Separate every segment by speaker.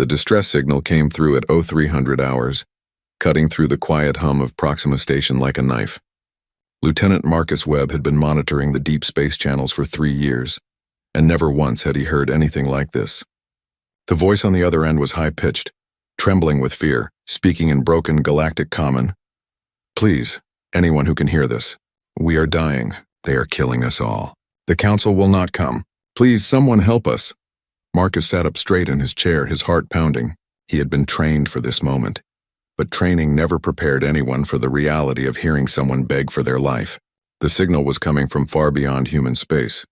Speaker 1: The distress signal came through at 0300 hours, cutting through the quiet hum of Proxima Station like a knife. Lieutenant Marcus Webb had been monitoring the deep space channels for 3 years, and never once had he heard anything like this. The voice on the other end was high-pitched, trembling with fear, speaking in broken galactic common. "Please, anyone who can hear this. We are dying. They are killing us all. The council will not come. Please, someone help us." Marcus sat up straight in his chair, his heart pounding. He had been trained for this moment, but training never prepared anyone for the reality of hearing someone beg for their life. The signal was coming from far beyond human space,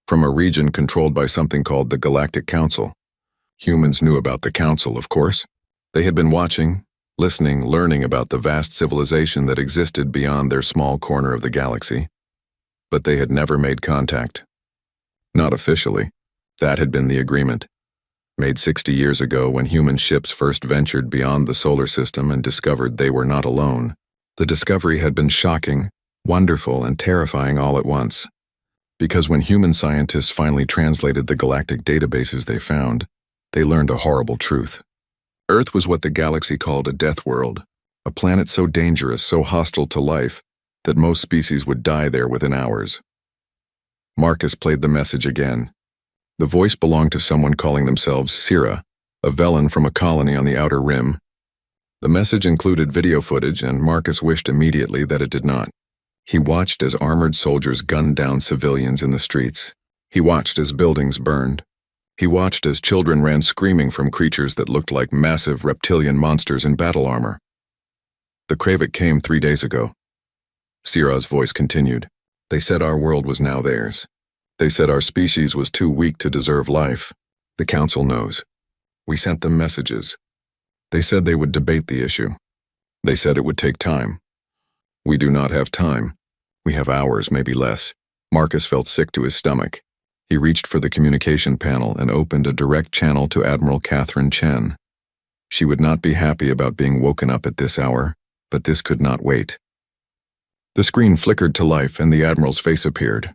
Speaker 1: from a region controlled by something called the Galactic Council. Humans knew about the Council, of course. They had been watching, listening, learning about the vast civilization that existed beyond their small corner of the galaxy. But they had never made contact. Not officially. That had been the agreement, made 60 years ago when human ships first ventured beyond the solar system and discovered they were not alone. The discovery had been shocking, wonderful, and terrifying all at once. Because when human scientists finally translated the galactic databases they found, they learned a horrible truth. Earth was what the galaxy called a death world, a planet so dangerous, so hostile to life, that most species would die there within hours. Marcus played the message again. The voice belonged to someone calling themselves Sira, a Velen from a colony on the Outer Rim. The message included video footage, and Marcus wished immediately that it did not. He watched as armored soldiers gunned down civilians in the streets. He watched as buildings burned. He watched as children ran screaming from creatures that looked like massive reptilian monsters in battle armor. The Kravik came 3 days ago. Sira's voice continued. They said our world was now theirs. They said our species was too weak to deserve life. The Council knows. We sent them messages. They said they would debate the issue. They said it would take time. We do not have time. We have hours, maybe less. Marcus felt sick to his stomach. He reached for the communication panel and opened a direct channel to Admiral Catherine Chen. She would not be happy about being woken up at this hour, but this could not wait. The screen flickered to life and the Admiral's face appeared.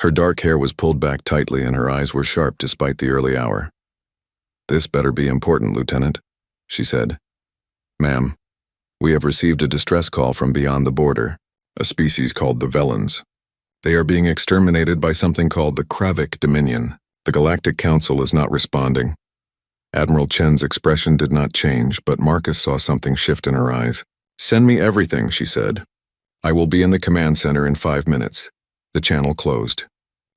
Speaker 1: Her dark hair was pulled back tightly and her eyes were sharp despite the early hour. "This better be important, Lieutenant," she said. "Ma'am, we have received a distress call from beyond the border, a species called the Velens. They are being exterminated by something called the Kravik Dominion. The Galactic Council is not responding." Admiral Chen's expression did not change, but Marcus saw something shift in her eyes. "Send me everything," she said. "I will be in the command center in 5 minutes." The channel closed.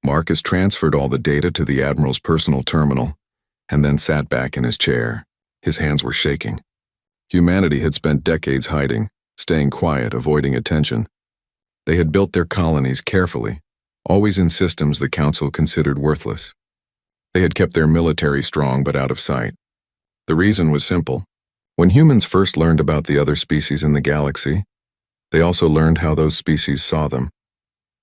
Speaker 1: Marcus transferred all the data to the Admiral's personal terminal, and then sat back in his chair. His hands were shaking. Humanity had spent decades hiding, staying quiet, avoiding attention. They had built their colonies carefully, always in systems the Council considered worthless. They had kept their military strong but out of sight. The reason was simple. When humans first learned about the other species in the galaxy, they also learned how those species saw them.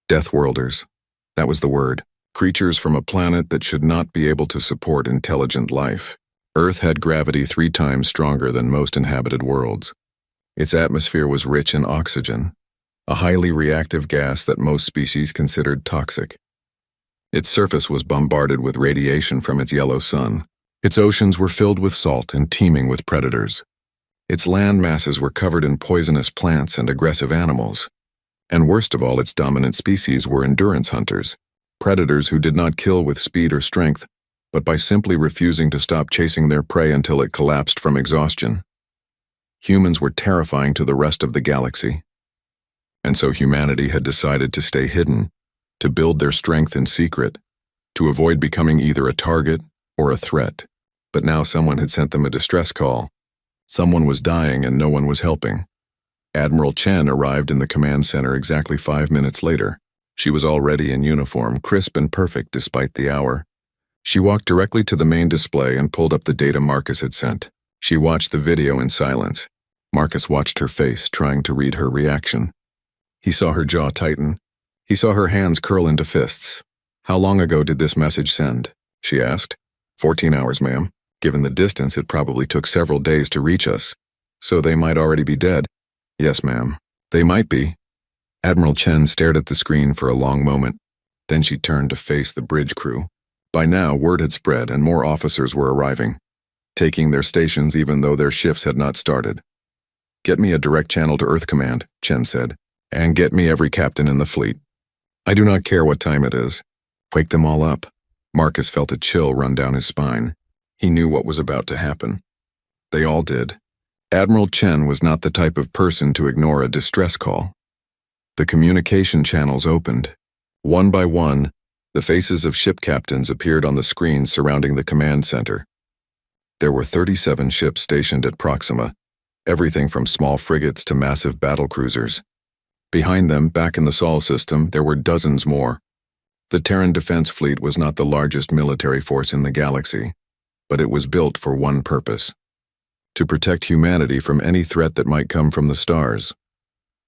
Speaker 1: Deathworlders. That was the word. Creatures from a planet that should not be able to support intelligent life. Earth had gravity 3 times stronger than most inhabited worlds. Its atmosphere was rich in oxygen, a highly reactive gas that most species considered toxic. Its surface was bombarded with radiation from its yellow sun. Its oceans were filled with salt and teeming with predators. Its land masses were covered in poisonous plants and aggressive animals. And worst of all, its dominant species were endurance hunters, predators who did not kill with speed or strength, but by simply refusing to stop chasing their prey until it collapsed from exhaustion. Humans were terrifying to the rest of the galaxy. And so humanity had decided to stay hidden, to build their strength in secret, to avoid becoming either a target or a threat. But now someone had sent them a distress call. Someone was dying and no one was helping. Admiral Chen arrived in the command center exactly 5 minutes later. She was already in uniform, crisp and perfect despite the hour. She walked directly to the main display and pulled up the data Marcus had sent. She watched the video in silence. Marcus watched her face, trying to read her reaction. He saw her jaw tighten. He saw her hands curl into fists. "How long ago did this message send?" she asked. 14 hours, ma'am. Given the distance, it probably took several days to reach us. So they might already be dead. "Yes, ma'am. They might be." Admiral Chen stared at the screen for a long moment. Then she turned to face the bridge crew. By now, word had spread and more officers were arriving. taking their stations even though their shifts had not started. "Get me a direct channel to Earth Command," Chen said, "and get me every captain in the fleet. I do not care what time it is. Wake them all up." Marcus felt a chill run down his spine. He knew what was about to happen. They all did. Admiral Chen was not the type of person to ignore a distress call. The communication channels opened. One by one, the faces of ship captains appeared on the screens surrounding the command center. There were 37 ships stationed at Proxima, everything from small frigates to massive battlecruisers. Behind them, back in the Sol system, there were dozens more. The Terran Defense Fleet was not the largest military force in the galaxy, but it was built for one purpose: to protect humanity from any threat that might come from the stars.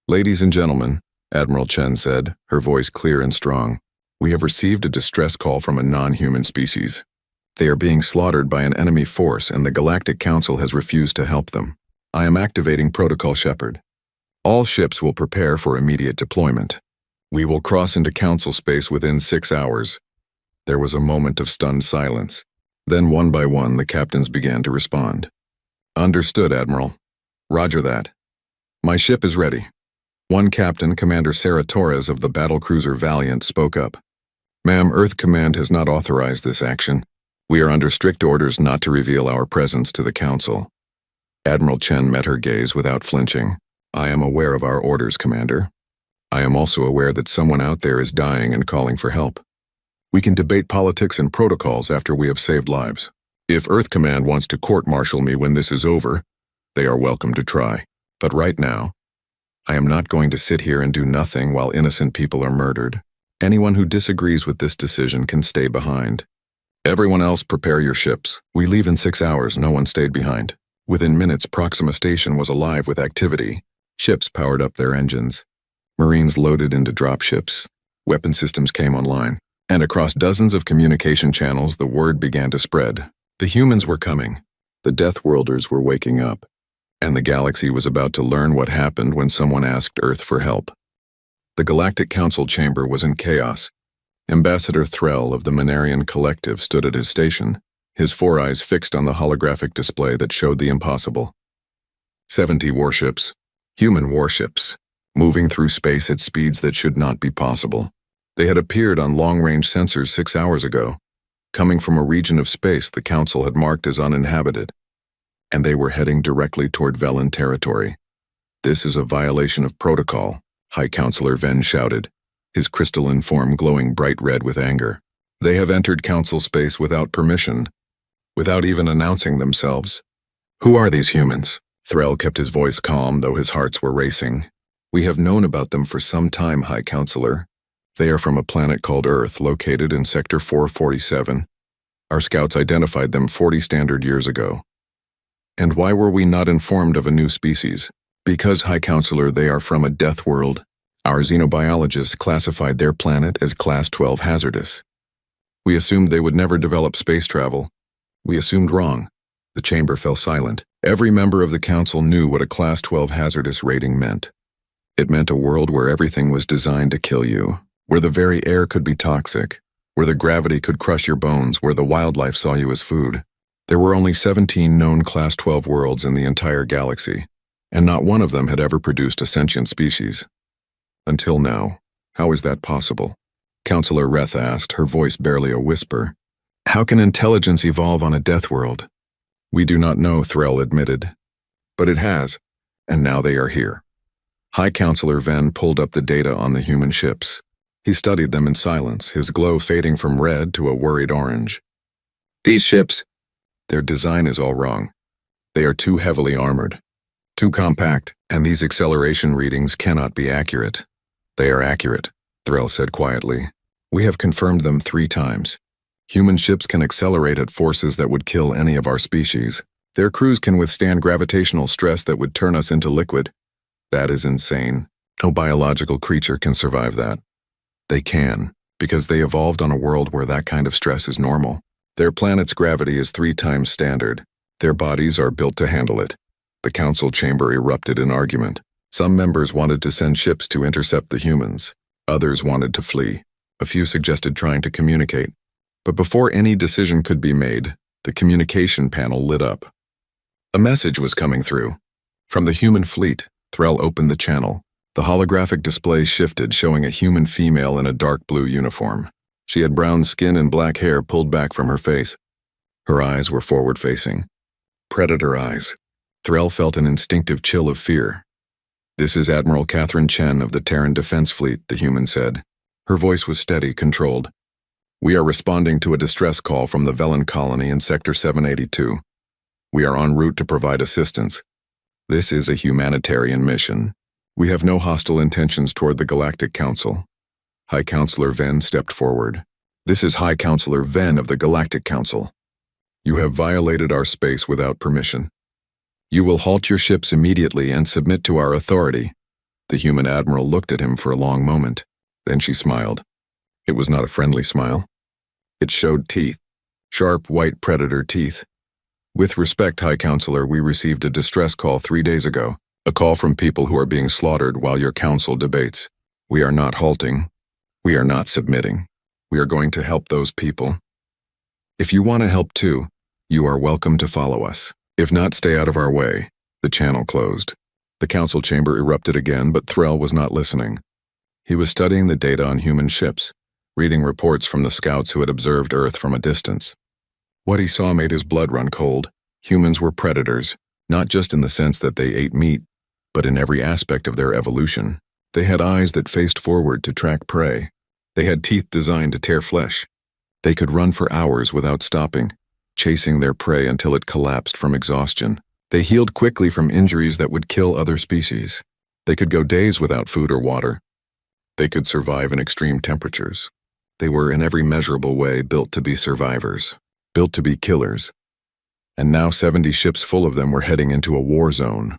Speaker 1: "Ladies and gentlemen," Admiral Chen said, her voice clear and strong, "we have received a distress call from a non-human species. They are being slaughtered by an enemy force and the Galactic Council has refused to help them. I am activating Protocol Shepard. All ships will prepare for immediate deployment. We will cross into Council space within 6 hours." There was a moment of stunned silence. Then one by one the captains began to respond. "Understood, Admiral. Roger that. My ship is ready." One captain, Commander Sarah Torres of the battlecruiser Valiant, spoke up. "Ma'am, Earth Command has not authorized this action. We are under strict orders not to reveal our presence to the Council." Admiral Chen met her gaze without flinching. "I am aware of our orders, Commander. I am also aware that someone out there is dying and calling for help. We can debate politics and protocols after we have saved lives. If Earth Command wants to court-martial me when this is over, they are welcome to try. But right now, I am not going to sit here and do nothing while innocent people are murdered. Anyone who disagrees with this decision can stay behind. Everyone else, prepare your ships. We leave in 6 hours. No one stayed behind." Within minutes, Proxima Station was alive with activity. Ships powered up their engines. Marines loaded into dropships. Weapon systems came online. And across dozens of communication channels, the word began to spread. The humans were coming. The Deathworlders were waking up. And the galaxy was about to learn what happened when someone asked Earth for help. The Galactic Council chamber was in chaos. Ambassador Threll of the Manarian Collective stood at his station, his 4 eyes fixed on the holographic display that showed the impossible. 70 warships, human warships, moving through space at speeds that should not be possible. They had appeared on long-range sensors 6 hours ago, coming from a region of space the Council had marked as uninhabited, and they were heading directly toward Velen territory. "This is a violation of protocol," High Counselor Ven shouted, his crystalline form glowing bright red with anger. "They have entered Council space without permission, without even announcing themselves. Who are these humans?" Threll kept his voice calm, though his hearts were racing. "We have known about them for some time, High Counselor. They are from a planet called Earth, located in Sector 447. Our scouts identified them 40 standard years ago. And why were we not informed of a new species? Because, High Counselor, they are from a death world. Our xenobiologists classified their planet as Class 12 hazardous. We assumed they would never develop space travel. We assumed wrong." The chamber fell silent. Every member of the Council knew what a Class 12 hazardous rating meant. It meant a world where everything was designed to kill you, where the very air could be toxic, where the gravity could crush your bones, where the wildlife saw you as food. There were only 17 known Class 12 worlds in the entire galaxy, and not one of them had ever produced a sentient species. Until now. How is that possible? Counselor Reth asked, her voice barely a whisper. "How can intelligence evolve on a death world?" "We do not know," Threll admitted. "But it has, and now they are here." High Counselor Ven pulled up the data on the human ships. He studied them in silence, his glow fading from red to a worried orange. "These ships, their design is all wrong. They are too heavily armored, too compact, and these acceleration readings cannot be accurate." "They are accurate," Threll said quietly. "We have confirmed them 3 times. Human ships can accelerate at forces that would kill any of our species. Their crews can withstand gravitational stress that would turn us into liquid. That is insane. No biological creature can survive that." "They can, because they evolved on a world where that kind of stress is normal. Their planet's gravity is 3 times standard. Their bodies are built to handle it." The Council chamber erupted in argument. Some members wanted to send ships to intercept the humans. Others wanted to flee. A few suggested trying to communicate. But before any decision could be made, The communication panel lit up. A message was coming through. From the human fleet, Threll opened the channel. The holographic display shifted, showing a human female in a dark blue uniform. She had brown skin and black hair pulled back from her face. Her eyes were forward-facing. Predator eyes. Threll felt an instinctive chill of fear. "This is Admiral Catherine Chen of the Terran Defense Fleet," the human said. Her voice was steady, controlled. "We are responding to a distress call from the Velen colony in Sector 782. We are en route to provide assistance. This is a humanitarian mission. We have no hostile intentions toward the Galactic Council." High Counselor Ven stepped forward. "This is High Counselor Ven of the Galactic Council. You have violated our space without permission. You will halt your ships immediately and submit to our authority." The human admiral looked at him for a long moment. Then she smiled. It was not a friendly smile. It showed teeth. Sharp, white predator teeth. "With respect, High Counselor, we received a distress call 3 days ago. A call from people who are being slaughtered while your council debates. We are not halting. We are not submitting. We are going to help those people. If you want to help too, you are welcome to follow us. If not, stay out of our way." The channel closed. The council chamber erupted again, but Threll was not listening. He was studying the data on human ships, reading reports from the scouts who had observed Earth from a distance. What he saw made his blood run cold. Humans were predators, not just in the sense that they ate meat, but in every aspect of their evolution. They had eyes that faced forward to track prey. They had teeth designed to tear flesh. They could run for hours without stopping, chasing their prey until it collapsed from exhaustion. They healed quickly from injuries that would kill other species. They could go days without food or water. They could survive in extreme temperatures. They were in every measurable way built to be survivors, built to be killers. And now 70 ships full of them were heading into a war zone.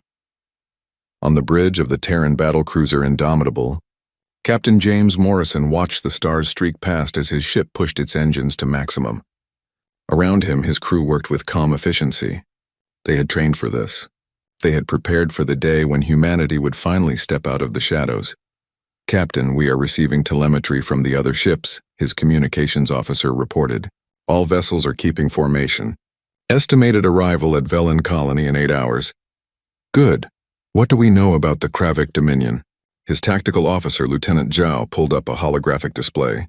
Speaker 1: On the bridge of the Terran battlecruiser Indomitable, Captain James Morrison watched the stars streak past as his ship pushed its engines to maximum. Around him, his crew worked with calm efficiency. They had trained for this. They had prepared for the day when humanity would finally step out of the shadows. "Captain, we are receiving telemetry from the other ships," his communications officer reported. "All vessels are keeping formation. Estimated arrival at Velen Colony in 8 hours. Good. What do we know about the Kravik Dominion?" His tactical officer, Lieutenant Zhao, pulled up a holographic display.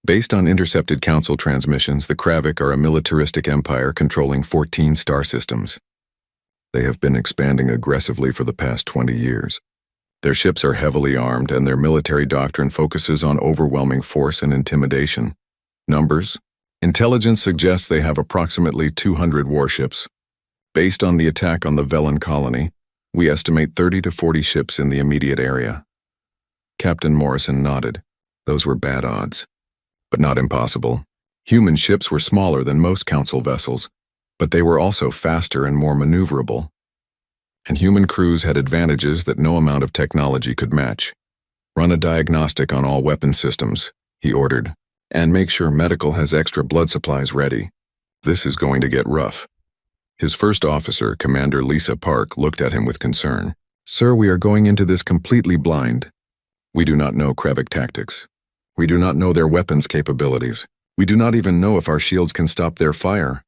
Speaker 1: Based on intercepted council transmissions, the Kravik are a militaristic empire controlling 14 star systems. They have been expanding aggressively for the past 20 years. Their ships are heavily armed, and their military doctrine focuses on overwhelming force and intimidation. Numbers? Intelligence suggests they have approximately 200 warships. Based on the attack on the Velen colony, we estimate 30 to 40 ships in the immediate area. Captain Morrison nodded. Those were bad odds, but not impossible. Human ships were smaller than most council vessels, but they were also faster and more maneuverable. And human crews had advantages that no amount of technology could match. "Run a diagnostic on all weapon systems," he ordered, "and make sure medical has extra blood supplies ready. This is going to get rough." His first officer, Commander Lisa Park, looked at him with concern. "Sir, we are going into this completely blind. We do not know Kravik tactics. We do not know their weapons capabilities. We do not even know if our shields can stop their fire."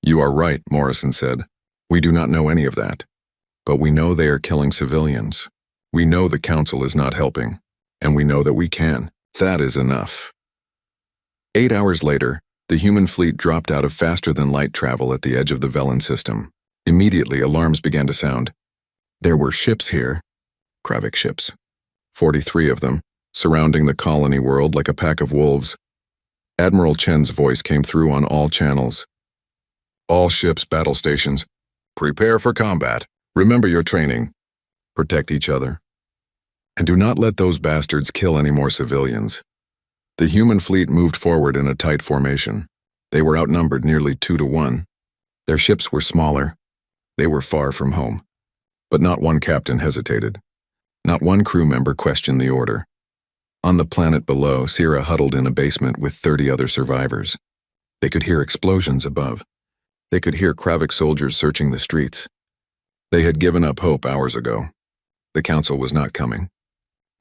Speaker 1: "You are right," Morrison said. "We do not know any of that. But we know they are killing civilians. We know the Council is not helping. And we know that we can. That is enough." 8 hours later, the human fleet dropped out of faster-than-light travel at the edge of the Velen system. Immediately, alarms began to sound. There were ships here. Kravik ships. 43 of them, surrounding the colony world like a pack of wolves. Admiral Chen's voice came through on all channels. "All ships, battle stations. Prepare for combat. Remember your training. Protect each other. And do not let those bastards kill any more civilians." The human fleet moved forward in a tight formation. They were outnumbered nearly 2 to 1. Their ships were smaller. They were far from home. But not one captain hesitated. Not one crew member questioned the order. On the planet below, Sierra huddled in a basement with 30 other survivors. They could hear explosions above. They could hear Kravik soldiers searching the streets. They had given up hope hours ago. The Council was not coming.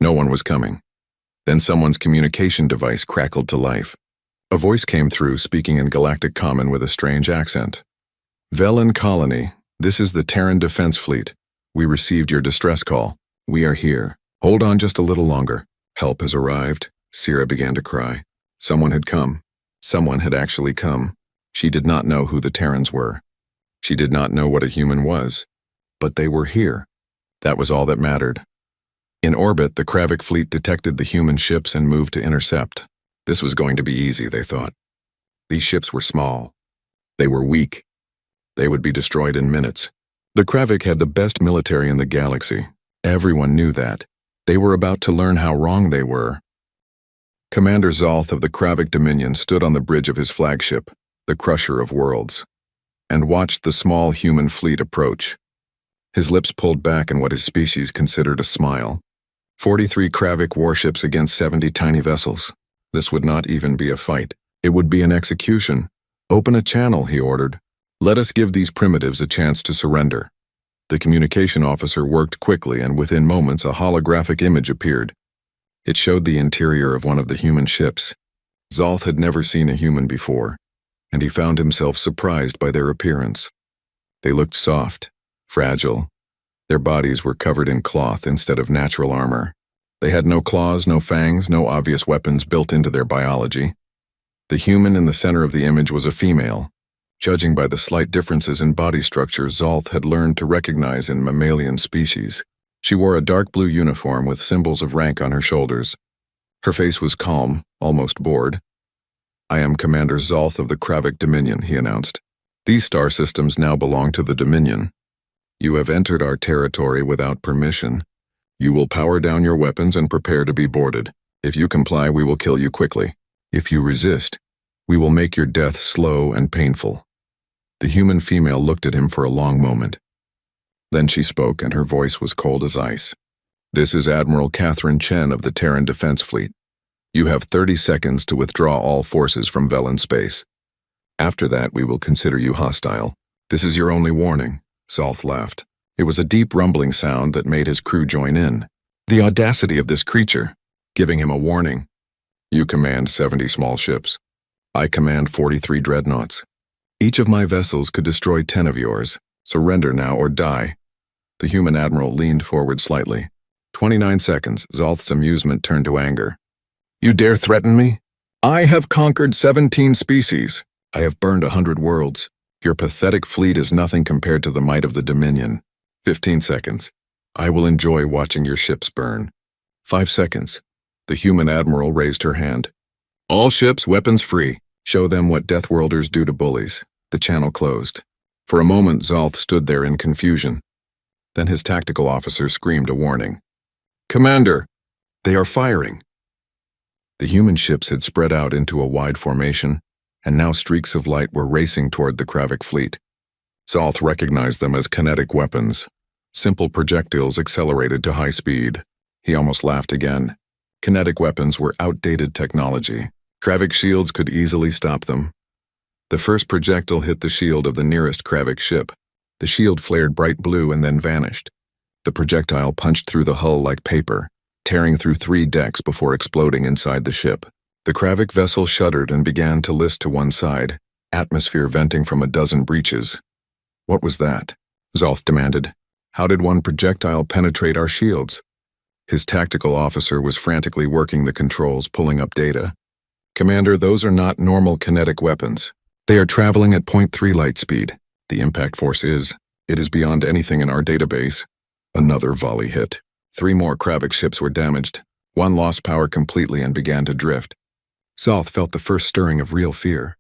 Speaker 1: No one was coming. Then someone's communication device crackled to life. A voice came through, speaking in Galactic Common with a strange accent. Velen Colony, this is the Terran Defense Fleet. We received your distress call. We are here. Hold on just a little longer. Help has arrived. Sierra began to cry. Someone had come. Someone had actually come. She did not know who the Terrans were. She did not know what a human was. But they were here. That was all that mattered. In orbit, the Kravik fleet detected the human ships and moved to intercept. This was going to be easy, they thought. These ships were small. They were weak. They would be destroyed in minutes. The Kravik had the best military in the galaxy. Everyone knew that. They were about to learn how wrong they were. Commander Zolth of the Kravik Dominion stood on the bridge of his flagship, the Crusher of Worlds, and watched the small human fleet approach. His lips pulled back in what his species considered a smile. 43 Kravik warships against 70 tiny vessels. This would not even be a fight. It would be an execution. Open a channel, he ordered. Let us give these primitives a chance to surrender. The communication officer worked quickly, and within moments a holographic image appeared. It showed the interior of one of the human ships. Zolth had never seen a human before, and he found himself surprised by their appearance. They looked soft, fragile. Their bodies were covered in cloth instead of natural armor. They had no claws, no fangs, no obvious weapons built into their biology. The human in the center of the image was a female. Judging by the slight differences in body structure Zolth had learned to recognize in mammalian species. She wore a dark blue uniform with symbols of rank on her shoulders. Her face was calm, almost bored. I am Commander Zolth of the Kravik Dominion, he announced. These star systems now belong to the Dominion. You have entered our territory without permission. You will power down your weapons and prepare to be boarded. If you comply, we will kill you quickly. If you resist, we will make your death slow and painful. The human female looked at him for a long moment. Then she spoke, and her voice was cold as ice. This is Admiral Catherine Chen of the Terran Defense Fleet. You have 30 seconds to withdraw all forces from Velen space. After that, we will consider you hostile. This is your only warning, Zolth laughed. It was a deep rumbling sound that made his crew join in. The audacity of this creature, giving him a warning. You command 70 small ships. I command 43 dreadnoughts. Each of my vessels could destroy 10 of yours. Surrender now or die. The human admiral leaned forward slightly. 29 seconds, Zolth's amusement turned to anger. You dare threaten me? I have conquered 17 species. I have burned 100 worlds. Your pathetic fleet is nothing compared to the might of the Dominion. 15 seconds. I will enjoy watching your ships burn. 5 seconds. The human admiral raised her hand. All ships, weapons free. Show them what Deathworlders do to bullies. The channel closed. For a moment, Zolth stood there in confusion. Then his tactical officer screamed a warning. Commander, they are firing. The human ships had spread out into a wide formation, and now streaks of light were racing toward the Kravik fleet. Zolth recognized them as kinetic weapons. Simple projectiles accelerated to high speed. He almost laughed again. Kinetic weapons were outdated technology. Kravik shields could easily stop them. The first projectile hit the shield of the nearest Kravik ship. The shield flared bright blue and then vanished. The projectile punched through the hull like paper, tearing through 3 decks before exploding inside the ship. The Kravik vessel shuddered and began to list to one side, atmosphere venting from a dozen breaches. What was that? Zolth demanded. How did one projectile penetrate our shields? His tactical officer was frantically working the controls, pulling up data. Commander, those are not normal kinetic weapons. They are traveling at 0.3 light speed. The impact force is. It is beyond anything in our database. Another volley hit. 3 more Kravik ships were damaged. One lost power completely and began to drift. Zolth felt the first stirring of real fear.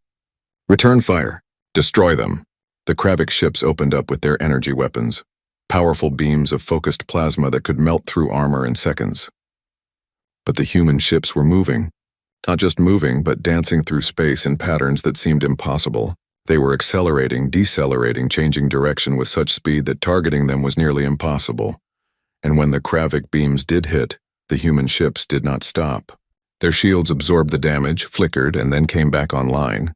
Speaker 1: Return fire. Destroy them. The Kravik ships opened up with their energy weapons. Powerful beams of focused plasma that could melt through armor in seconds. But the human ships were moving. Not just moving, but dancing through space in patterns that seemed impossible. They were accelerating, decelerating, changing direction with such speed that targeting them was nearly impossible. And when the Kravik beams did hit, the human ships did not stop. Their shields absorbed the damage, flickered, and then came back online.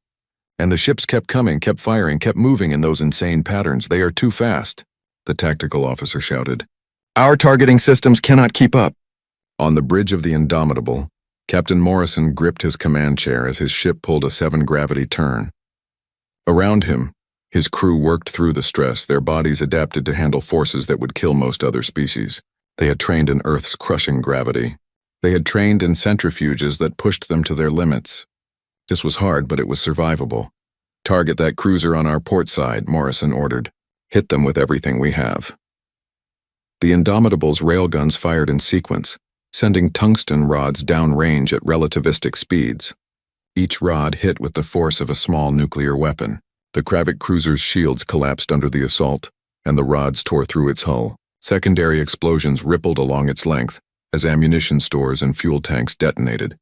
Speaker 1: And the ships kept coming, kept firing, kept moving in those insane patterns. They are too fast, the tactical officer shouted. Our targeting systems cannot keep up. On the bridge of the Indomitable, Captain Morrison gripped his command chair as his ship pulled a 7-gravity turn. Around him, his crew worked through the stress, their bodies adapted to handle forces that would kill most other species. They had trained in Earth's crushing gravity. They had trained in centrifuges that pushed them to their limits. This was hard, but it was survivable. "Target that cruiser on our port side," Morrison ordered. "Hit them with everything we have." The Indomitable's railguns fired in sequence, sending tungsten rods downrange at relativistic speeds. Each rod hit with the force of a small nuclear weapon. The Kravik cruiser's shields collapsed under the assault, and the rods tore through its hull. Secondary explosions rippled along its length as ammunition stores and fuel tanks detonated.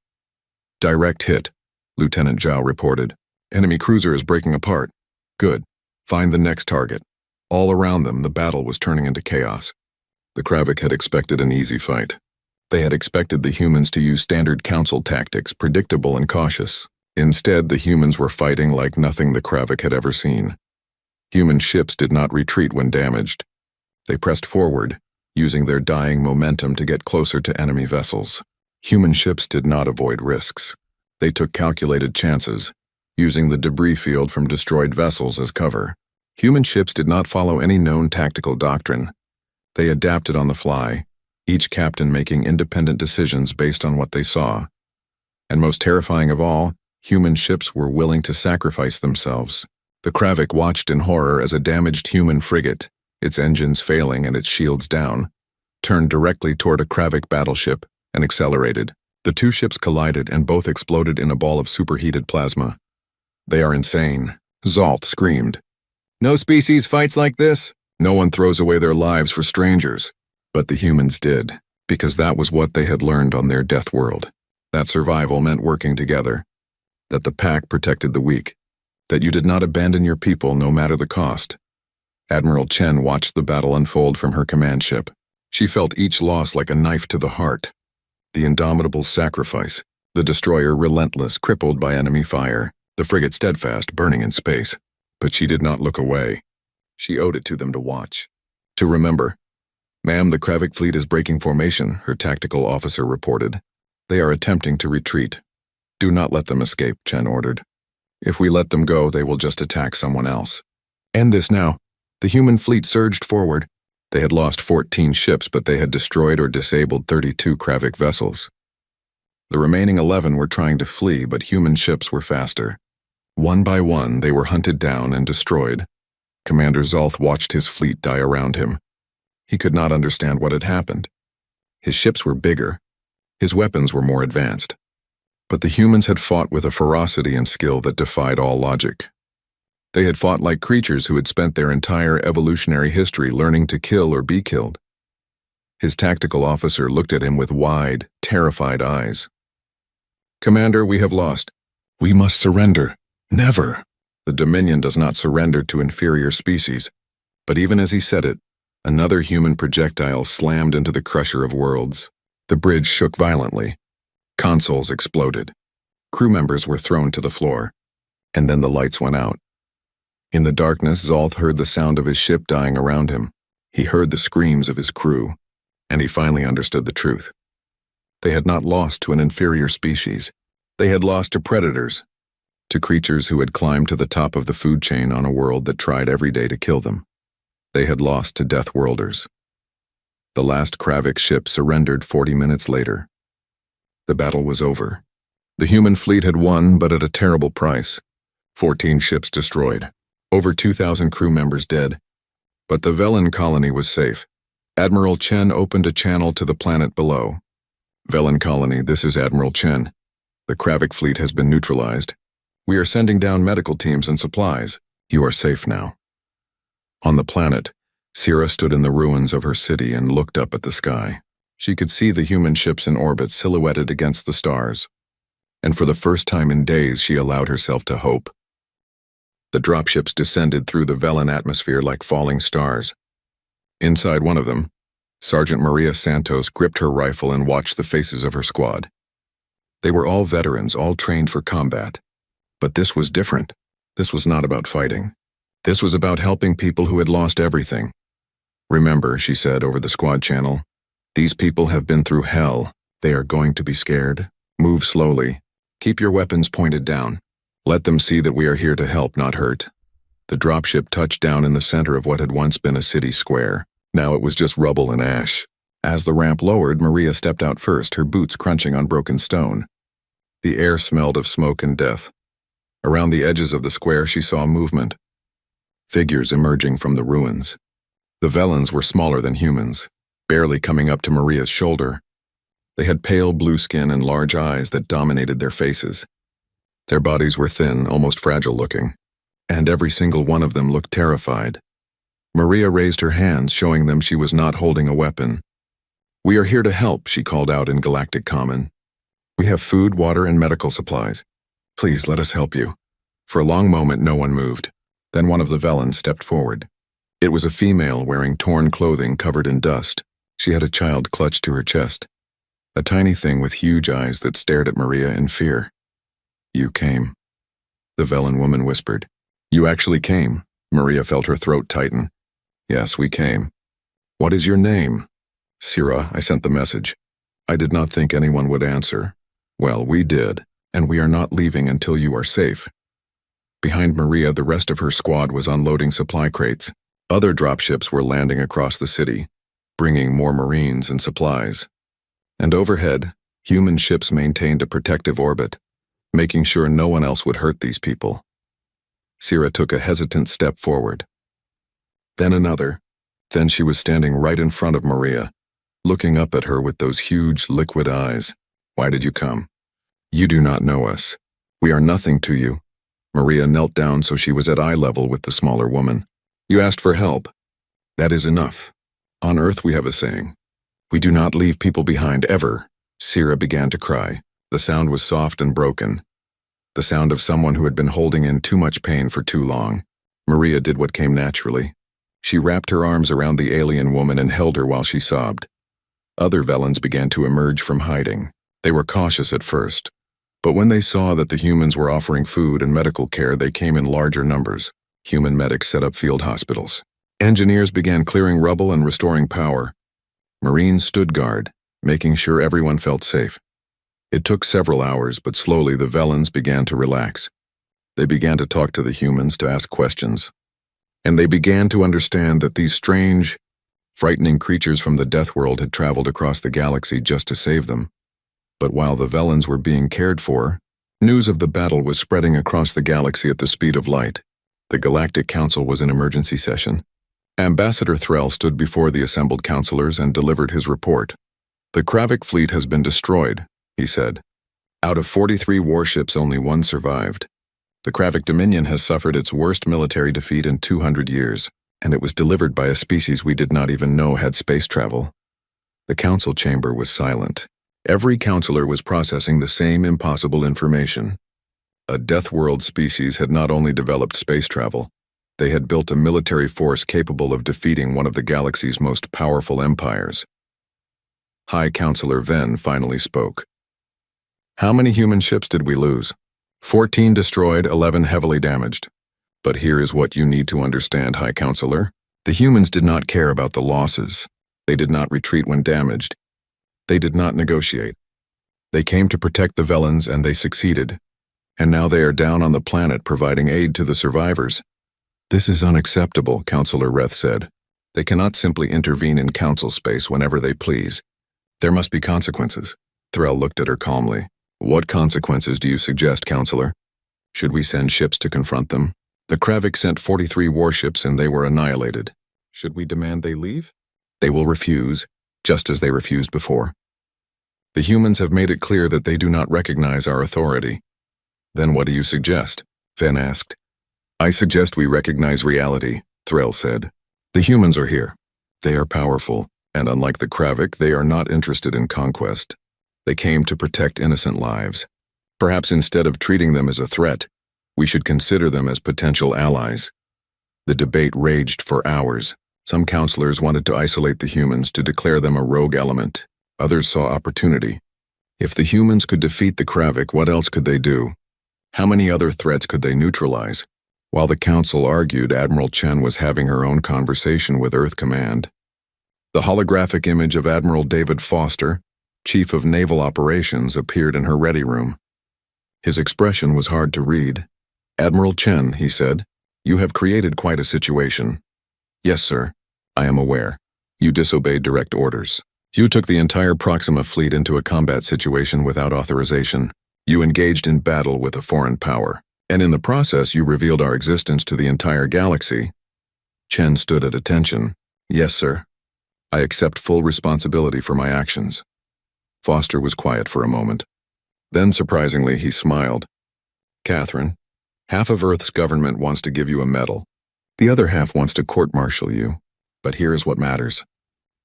Speaker 1: "Direct hit," Lieutenant Zhao reported. "Enemy cruiser is breaking apart." "Good. Find the next target." All around them, the battle was turning into chaos. The Kravik had expected an easy fight. They had expected the humans to use standard council tactics, predictable and cautious. Instead, the humans were fighting like nothing the Kravik had ever seen. Human ships did not retreat when damaged. They pressed forward, using their dying momentum to get closer to enemy vessels. Human ships did not avoid risks. They took calculated chances, using the debris field from destroyed vessels as cover. Human ships did not follow any known tactical doctrine. They adapted on the fly, each captain making independent decisions based on what they saw. And most terrifying of all, human ships were willing to sacrifice themselves. The Kravik watched in horror as a damaged human frigate, its engines failing and its shields down, turned directly toward a Kravik battleship and accelerated. The two ships collided and both exploded in a ball of superheated plasma. "They are insane," Zalt screamed. "No species fights like this. No one throws away their lives for strangers." But the humans did, because that was what they had learned on their death world. That survival meant working together. That the pack protected the weak. That you did not abandon your people no matter the cost. Admiral Chen watched the battle unfold from her command ship. She felt each loss like a knife to the heart. The Indomitable's sacrifice, the destroyer relentless, crippled by enemy fire, the frigate steadfast, burning in space. But she did not look away. She owed it to them to watch. To remember. "Ma'am, the Kravik fleet is breaking formation," her tactical officer reported. "They are attempting to retreat." "Do not let them escape," Chen ordered. "If we let them go, they will just attack someone else." "End this now." The human fleet surged forward. They had lost 14 ships, but they had destroyed or disabled 32 Kravik vessels. The remaining 11 were trying to flee, but human ships were faster. One by one, they were hunted down and destroyed. Commander Zalth watched his fleet die around him. He could not understand what had happened. His ships were bigger. His weapons were more advanced. But the humans had fought with a ferocity and skill that defied all logic. They had fought like creatures who had spent their entire evolutionary history learning to kill or be killed. His tactical officer looked at him with wide, terrified eyes. "Commander, we have lost. We must surrender. Never." The Dominion does not surrender to inferior species. But even as he said it, another human projectile slammed into the Crusher of Worlds. The bridge shook violently. Consoles exploded. Crew members were thrown to the floor. And then the lights went out. In the darkness, Zalth heard the sound of his ship dying around him. He heard the screams of his crew. And he finally understood the truth. They had not lost to an inferior species. They had lost to predators. To creatures who had climbed to the top of the food chain on a world that tried every day to kill them. They had lost to Deathworlders. The last Kravik ship surrendered 40 minutes later. The battle was over. The human fleet had won, but at a terrible price. 14 ships destroyed. Over 2,000 crew members dead. But the Velen colony was safe. Admiral Chen opened a channel to the planet below. "Velen colony, this is Admiral Chen. The Kravik fleet has been neutralized. We are sending down medical teams and supplies. You are safe now." On the planet, Sierra stood in the ruins of her city and looked up at the sky. She could see the human ships in orbit silhouetted against the stars. And for the first time in days, she allowed herself to hope. The dropships descended through the Velen atmosphere like falling stars. Inside one of them, Sergeant Maria Santos gripped her rifle and watched the faces of her squad. They were all veterans, all trained for combat. But this was different. This was not about fighting. This was about helping people who had lost everything. "Remember," she said over the squad channel, "these people have been through hell. They are going to be scared, Move slowly. Keep your weapons pointed down. Let them see that we are here to help, not hurt. The dropship touched down in the center of what had once been a city square. Now it was just rubble and ash. As the ramp lowered, Maria stepped out first, her boots crunching on broken stone. The air smelled of smoke and death. Around the edges of the square she saw movement. Figures emerging from the ruins. The Velans were smaller than humans, barely coming up to Maria's shoulder. They had pale blue skin and large eyes that dominated their faces. Their bodies were thin, almost fragile-looking, and every single one of them looked terrified. Maria raised her hands, showing them she was not holding a weapon. "We are here to help," she called out in Galactic Common. "We have food, water, and medical supplies. Please let us help you." For a long moment no one moved. Then one of the Velans stepped forward. It was a female wearing torn clothing covered in dust. She had a child clutched to her chest. A tiny thing with huge eyes that stared at Maria in fear. "You came," the Velan woman whispered. "You actually came." Maria felt her throat tighten. "Yes, we came." "What is your name?" "Sira, I sent the message. I did not think anyone would answer." "Well, we did, and we are not leaving until you are safe." Behind Maria, the rest of her squad was unloading supply crates. Other dropships were landing across the city, bringing more Marines and supplies. And overhead, human ships maintained a protective orbit, making sure no one else would hurt these people. Sira took a hesitant step forward. Then another. Then she was standing right in front of Maria, looking up at her with those huge, liquid eyes. "Why did you come?" "You do not know us. We are nothing to you." Maria knelt down so she was at eye level with the smaller woman. "You asked for help. That is enough. On Earth we have a saying. We do not leave people behind, ever." Sira began to cry. The sound was soft and broken. The sound of someone who had been holding in too much pain for too long. Maria did what came naturally. She wrapped her arms around the alien woman and held her while she sobbed. Other Velans began to emerge from hiding. They were cautious at first, but when they saw that the humans were offering food and medical care, they came in larger numbers. Human medics set up field hospitals. Engineers began clearing rubble and restoring power. Marines stood guard, making sure everyone felt safe. It took several hours, but slowly the Velans began to relax. They began to talk to the humans, to ask questions. And they began to understand that these strange, frightening creatures from the Deathworld had traveled across the galaxy just to save them. But while the Velans were being cared for, news of the battle was spreading across the galaxy at the speed of light. The Galactic Council was in emergency session. Ambassador Threll stood before the assembled councilors and delivered his report. "The Kravik fleet has been destroyed," he said. "Out of 43 warships, only one survived. The Kravik Dominion has suffered its worst military defeat in 200 years, and it was delivered by a species we did not even know had space travel." The council chamber was silent. Every councilor was processing the same impossible information. A Deathworld species had not only developed space travel, they had built a military force capable of defeating one of the galaxy's most powerful empires. High Councilor Venn finally spoke. "How many human ships did we lose?" 14 destroyed, 11 heavily damaged. But here is what you need to understand, High Councilor. The humans did not care about the losses. They did not retreat when damaged. They did not negotiate. They came to protect the Velans, and they succeeded. And now they are down on the planet providing aid to the survivors. "This is unacceptable," Councilor Reth said. "They cannot simply intervene in council space whenever they please. There must be consequences." Threll looked at her calmly. "What consequences do you suggest, Councilor? Should we send ships to confront them? The Kravik sent 43 warships and they were annihilated. Should we demand they leave? They will refuse, just as they refused before. The humans have made it clear that they do not recognize our authority." "Then what do you suggest?" Venn asked. "I suggest we recognize reality," Threll said. "The humans are here. They are powerful, and unlike the Kravik, they are not interested in conquest. They came to protect innocent lives. Perhaps instead of treating them as a threat, we should consider them as potential allies." The debate raged for hours. Some councilors wanted to isolate the humans, to declare them a rogue element. Others saw opportunity. If the humans could defeat the Kravik, what else could they do? How many other threats could they neutralize? While the council argued, Admiral Chen was having her own conversation with Earth Command. The holographic image of Admiral David Foster, Chief of Naval Operations, appeared in her ready room. His expression was hard to read. "Admiral Chen," he said, "you have created quite a situation." "Yes, sir. I am aware. You disobeyed direct orders. You took the entire Proxima fleet into a combat situation without authorization. You engaged in battle with a foreign power. And in the process, you revealed our existence to the entire galaxy." Chen stood at attention. "Yes, sir. I accept full responsibility for my actions." Foster was quiet for a moment. Then, surprisingly, he smiled. "Catherine, half of Earth's government wants to give you a medal. The other half wants to court-martial you. But here is what matters.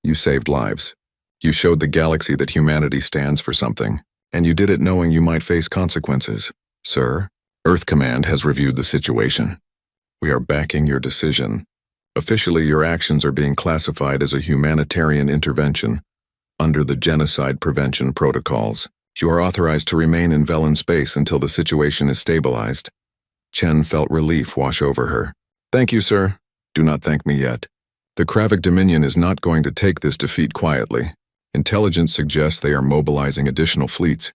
Speaker 1: You saved lives. You showed the galaxy that humanity stands for something, and you did it knowing you might face consequences. Sir, Earth Command has reviewed the situation. We are backing your decision. Officially, your actions are being classified as a humanitarian intervention under the genocide prevention protocols. You are authorized to remain in Velen space until the situation is stabilized." Chen felt relief wash over her. "Thank you, sir. Do not thank me yet. The Kravik Dominion is not going to take this defeat quietly. Intelligence suggests they are mobilizing additional fleets,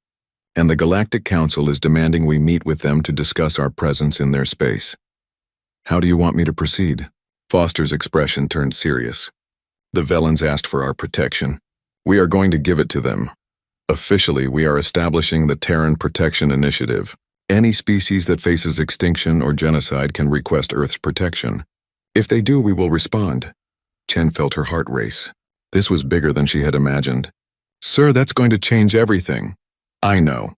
Speaker 1: and the Galactic Council is demanding we meet with them to discuss our presence in their space. How do you want me to proceed?" Foster's expression turned serious. "The Velens asked for our protection. We are going to give it to them. Officially, we are establishing the Terran Protection Initiative. Any species that faces extinction or genocide can request Earth's protection. If they do, we will respond." Chen felt her heart race. This was bigger than she had imagined. "Sir, that's going to change everything." "I know.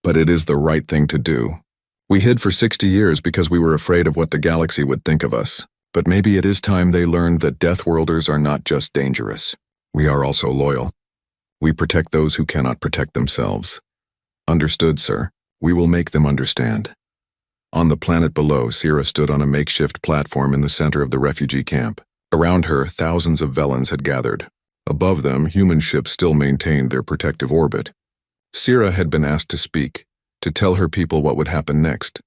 Speaker 1: But it is the right thing to do. We hid for 60 years because we were afraid of what the galaxy would think of us. But maybe it is time they learned that Deathworlders are not just dangerous. We are also loyal. We protect those who cannot protect themselves." "Understood, sir. We will make them understand." On the planet below, Sierra stood on a makeshift platform in the center of the refugee camp. Around her, thousands of Velens had gathered. Above them, human ships still maintained their protective orbit. Sierra had been asked to speak, to tell her people what would happen next.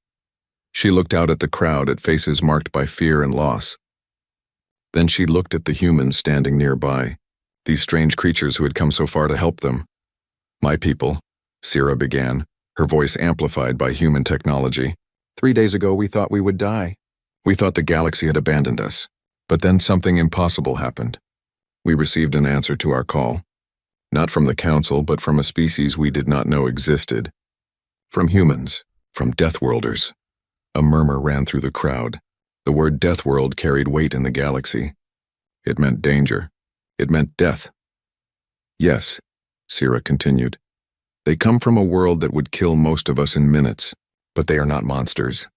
Speaker 1: She looked out at the crowd at faces marked by fear and loss. Then she looked at the humans standing nearby, these strange creatures who had come so far to help them. "My people," Sierra began, her voice amplified by human technology. "3 days ago we thought we would die. We thought the galaxy had abandoned us. But then something impossible happened. We received an answer to our call. Not from the Council, but from a species we did not know existed. From humans, from Deathworlders." A murmur ran through the crowd. The word Deathworld carried weight in the galaxy. It meant danger. It meant death. "Yes," Sierra continued. "They come from a world that would kill most of us in minutes. But they are not monsters.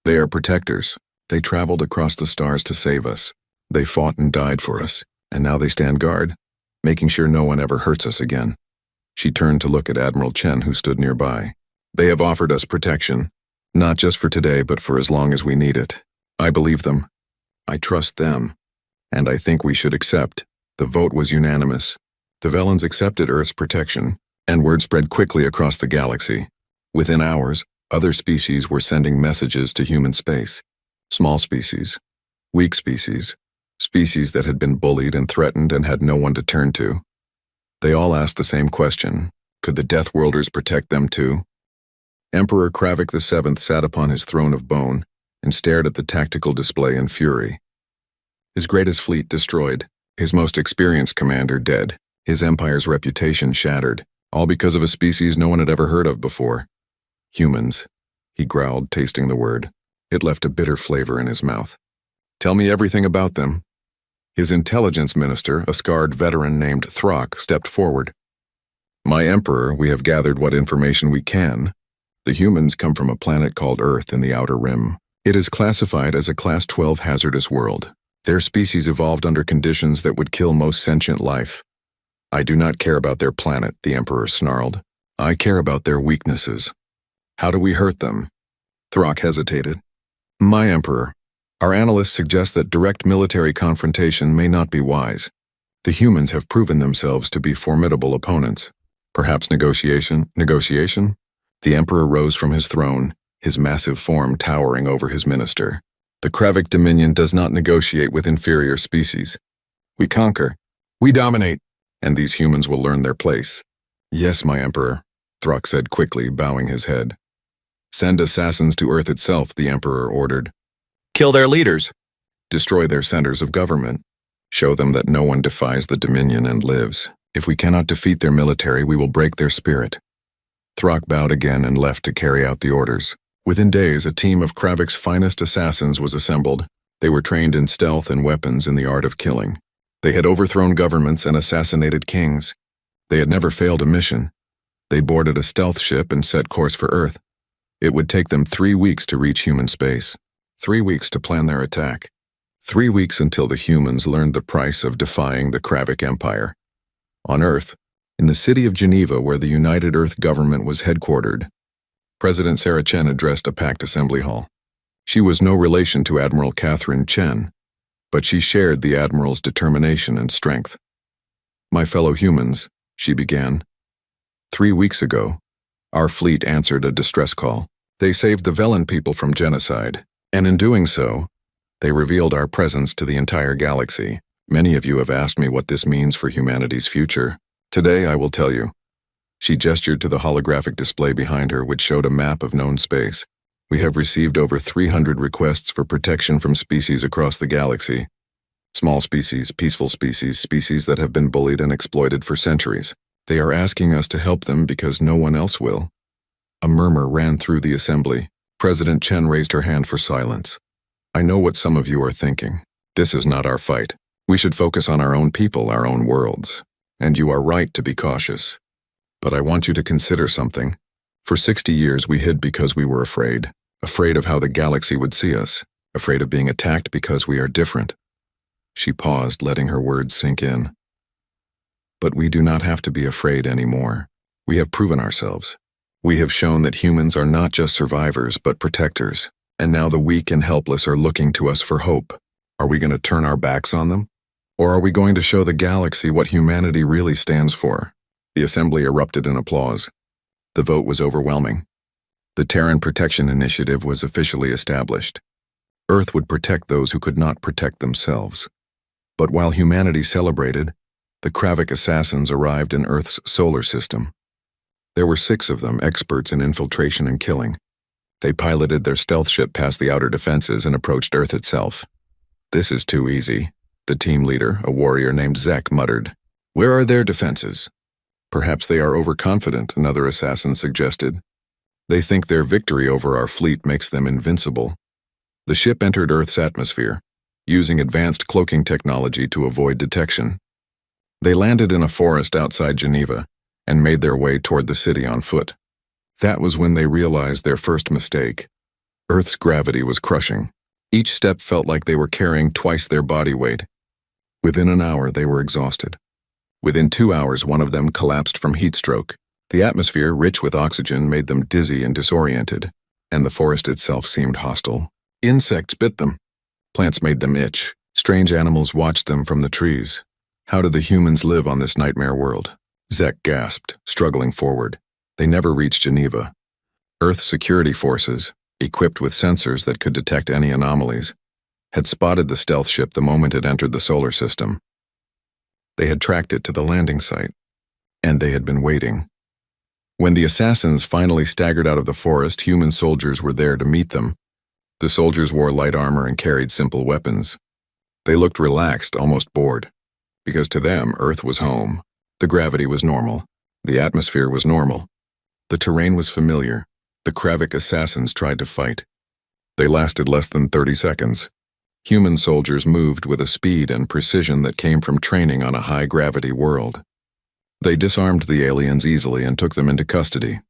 Speaker 1: They are protectors. They traveled across the stars to save us. They fought and died for us, and now they stand guard, making sure no one ever hurts us again." She turned to look at Admiral Chen, who stood nearby. "They have offered us protection, not just for today, but for as long as we need it. I believe them. I trust them. And I think we should accept." The vote was unanimous. The Velens accepted Earth's protection, and word spread quickly across the galaxy. Within hours, other species were sending messages to human space. Small species, weak species, species that had been bullied and threatened and had no one to turn to. They all asked the same question: could the Deathworlders protect them too? Emperor Kravik VII sat upon his throne of bone and stared at the tactical display in fury. His greatest fleet destroyed, his most experienced commander dead, his empire's reputation shattered, all because of a species no one had ever heard of before. "Humans," he growled, tasting the word. It left a bitter flavor in his mouth. "Tell me everything about them." His intelligence minister, a scarred veteran named Throck, stepped forward. "My emperor, we have gathered what information we can. The humans come from a planet called Earth in the Outer Rim. It is classified as a Class 12 hazardous world. Their species evolved under conditions that would kill most sentient life. I do not care about their planet," the emperor snarled. "I care about their weaknesses. How do we hurt them?" Throck hesitated. "My emperor, our analysts suggest that direct military confrontation may not be wise. The humans have proven themselves to be formidable opponents. Perhaps negotiation? Negotiation?" The emperor rose from his throne, his massive form towering over his minister. "The Kravik Dominion does not negotiate with inferior species. We conquer. We dominate. And these humans will learn their place. Yes, my Emperor, Thruk said quickly, bowing his head. Send assassins to Earth itself, the Emperor ordered. Kill their leaders. Destroy their centers of government. Show them that no one defies the Dominion and lives. If we cannot defeat their military, we will break their spirit. Thruk bowed again and left to carry out the orders. Within days, a team of Kravik's finest assassins was assembled. They were trained in stealth and weapons in the art of killing. They had overthrown governments and assassinated kings. They had never failed a mission. They boarded a stealth ship and set course for Earth. It would take them 3 weeks to reach human space. 3 weeks to plan their attack. 3 weeks until the humans learned the price of defying the Kravik Empire. On Earth, in the city of Geneva where the United Earth government was headquartered, President Sarah Chen addressed a packed assembly hall. She was no relation to Admiral Catherine Chen, but she shared the Admiral's determination and strength. My fellow humans, she began. 3 weeks ago, our fleet answered a distress call. They saved the Velen people from genocide, and in doing so, they revealed our presence to the entire galaxy. Many of you have asked me what this means for humanity's future. Today I will tell you. She gestured to the holographic display behind her, which showed a map of known space. We have received over 300 requests for protection from species across the galaxy. Small species, peaceful species, species that have been bullied and exploited for centuries. They are asking us to help them because no one else will. A murmur ran through the assembly. President Chen raised her hand for silence. I know what some of you are thinking. This is not our fight. We should focus on our own people, our own worlds. And you are right to be cautious. But I want you to consider something. For 60 years we hid because we were afraid. Afraid of how the galaxy would see us. Afraid of being attacked because we are different. She paused, letting her words sink in. But we do not have to be afraid anymore. We have proven ourselves. We have shown that humans are not just survivors, but protectors. And now the weak and helpless are looking to us for hope. Are we going to turn our backs on them? Or are we going to show the galaxy what humanity really stands for? The assembly erupted in applause. The vote was overwhelming. The Terran Protection Initiative was officially established. Earth would protect those who could not protect themselves. But while humanity celebrated, the Kravik assassins arrived in Earth's solar system. There were 6 of them, experts in infiltration and killing. They piloted their stealth ship past the outer defenses and approached Earth itself. This is too easy, the team leader, a warrior named Zek, muttered. Where are their defenses? Perhaps they are overconfident, another assassin suggested. They think their victory over our fleet makes them invincible. The ship entered Earth's atmosphere, using advanced cloaking technology to avoid detection. They landed in a forest outside Geneva and made their way toward the city on foot. That was when they realized their first mistake. Earth's gravity was crushing. Each step felt like they were carrying twice their body weight. Within an hour, they were exhausted. Within 2 hours, one of them collapsed from heat stroke. The atmosphere, rich with oxygen, made them dizzy and disoriented, and the forest itself seemed hostile. Insects bit them. Plants made them itch. Strange animals watched them from the trees. How do the humans live on this nightmare world? Zek gasped, struggling forward. They never reached Geneva. Earth's security forces, equipped with sensors that could detect any anomalies, had spotted the stealth ship the moment it entered the solar system. They had tracked it to the landing site, and they had been waiting. When the assassins finally staggered out of the forest, human soldiers were there to meet them. The soldiers wore light armor and carried simple weapons. They looked relaxed, almost bored, because to them, Earth was home. The gravity was normal. The atmosphere was normal. The terrain was familiar. The Kravik assassins tried to fight. They lasted less than 30 seconds. Human soldiers moved with a speed and precision that came from training on a high-gravity world. They disarmed the aliens easily and took them into custody.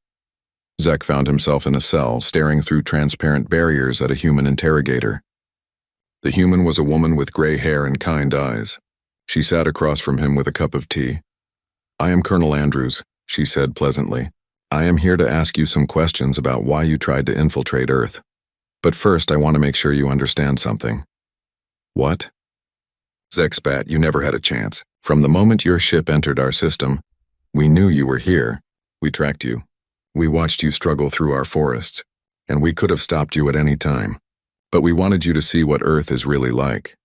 Speaker 1: Zek found himself in a cell, staring through transparent barriers at a human interrogator. The human was a woman with gray hair and kind eyes. She sat across from him with a cup of tea. I am Colonel Andrews, she said pleasantly. I am here to ask you some questions about why you tried to infiltrate Earth. But first, I want to make sure you understand something. What? Zek spat. You never had a chance. From the moment your ship entered our system, we knew you were here. We tracked you. We watched you struggle through our forests, and we could have stopped you at any time. But we wanted you to see what Earth is really like.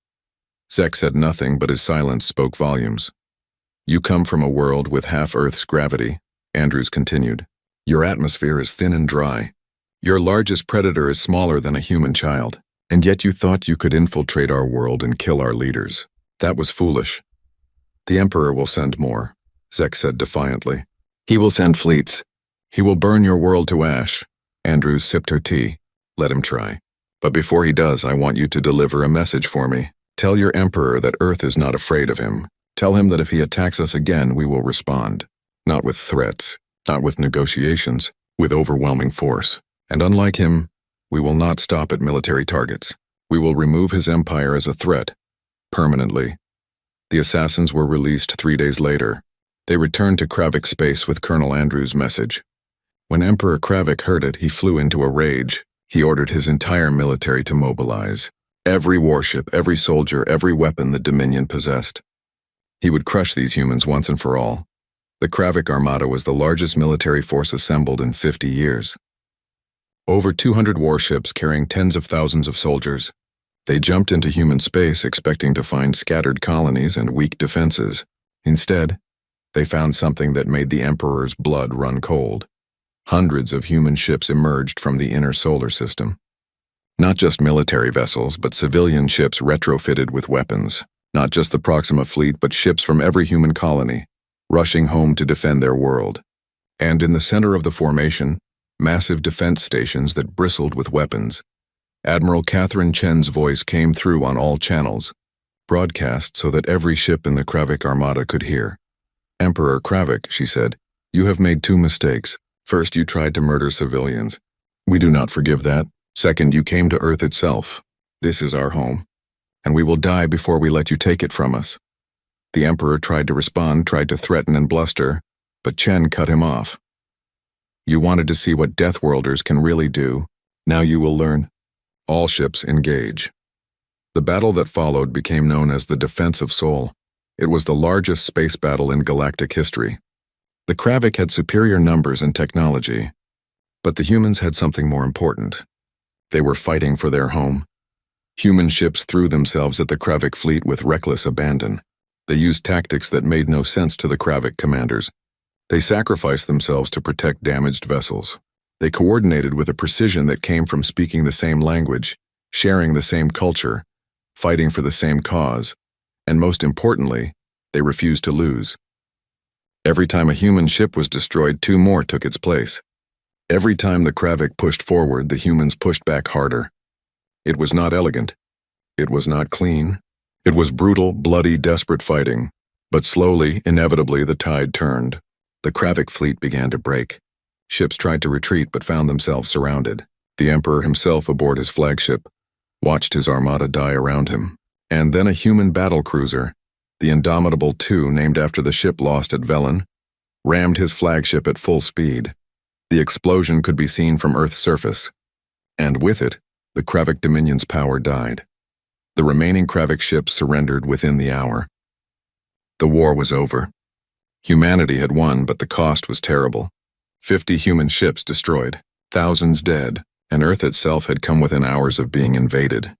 Speaker 1: Zek said nothing, but his silence spoke volumes. You come from a world with half Earth's gravity, Andrews continued. Your atmosphere is thin and dry. Your largest predator is smaller than a human child, and yet you thought you could infiltrate our world and kill our leaders. That was foolish. The Emperor will send more, Zek said defiantly. He will send fleets. He will burn your world to ash. Andrews sipped her tea. Let him try. But before he does, I want you to deliver a message for me. Tell your Emperor that Earth is not afraid of him. Tell him that if he attacks us again, we will respond. Not with threats, not with negotiations, with overwhelming force. And unlike him, we will not stop at military targets. We will remove his empire as a threat, permanently. The assassins were released 3 days later. They returned to Kravik space with Colonel Andrews' message. When Emperor Kravik heard it, he flew into a rage. He ordered his entire military to mobilize. Every warship, every soldier, every weapon the Dominion possessed. He would crush these humans once and for all. The Kravik Armada was the largest military force assembled in 50 years. Over 200 warships carrying tens of thousands of soldiers. They jumped into human space expecting to find scattered colonies and weak defenses. Instead, they found something that made the Emperor's blood run cold. Hundreds of human ships emerged from the inner solar system. Not just military vessels, but civilian ships retrofitted with weapons. Not just the Proxima fleet, but ships from every human colony, rushing home to defend their world. And in the center of the formation, massive defense stations that bristled with weapons. Admiral Catherine Chen's voice came through on all channels, broadcast so that every ship in the Kravik Armada could hear. Emperor Kravik, she said, you have made 2 mistakes. First, you tried to murder civilians. We do not forgive that. Second, you came to Earth itself. This is our home, and we will die before we let you take it from us. The Emperor tried to respond, tried to threaten and bluster, but Chen cut him off. You wanted to see what Deathworlders can really do. Now you will learn. All ships engage. The battle that followed became known as the Defense of Sol. It was the largest space battle in galactic history. The Kravik had superior numbers and technology, but the humans had something more important. They were fighting for their home. Human ships threw themselves at the Kravik fleet with reckless abandon. They used tactics that made no sense to the Kravik commanders. They sacrificed themselves to protect damaged vessels. They coordinated with a precision that came from speaking the same language, sharing the same culture, fighting for the same cause, and most importantly, they refused to lose. Every time a human ship was destroyed, 2 more took its place. Every time the Kravik pushed forward, the humans pushed back harder. It was not elegant. It was not clean. It was brutal, bloody, desperate fighting. But slowly, inevitably, the tide turned. The Kravik fleet began to break. Ships tried to retreat but found themselves surrounded. The Emperor himself aboard his flagship watched his armada die around him. And then a human battle cruiser, the Indomitable II, named after the ship lost at Velen, rammed his flagship at full speed. The explosion could be seen from Earth's surface, and with it, the Kravik Dominion's power died. The remaining Kravik ships surrendered within the hour. The war was over. Humanity had won, but the cost was terrible. 50 human ships destroyed, thousands dead, and Earth itself had come within hours of being invaded.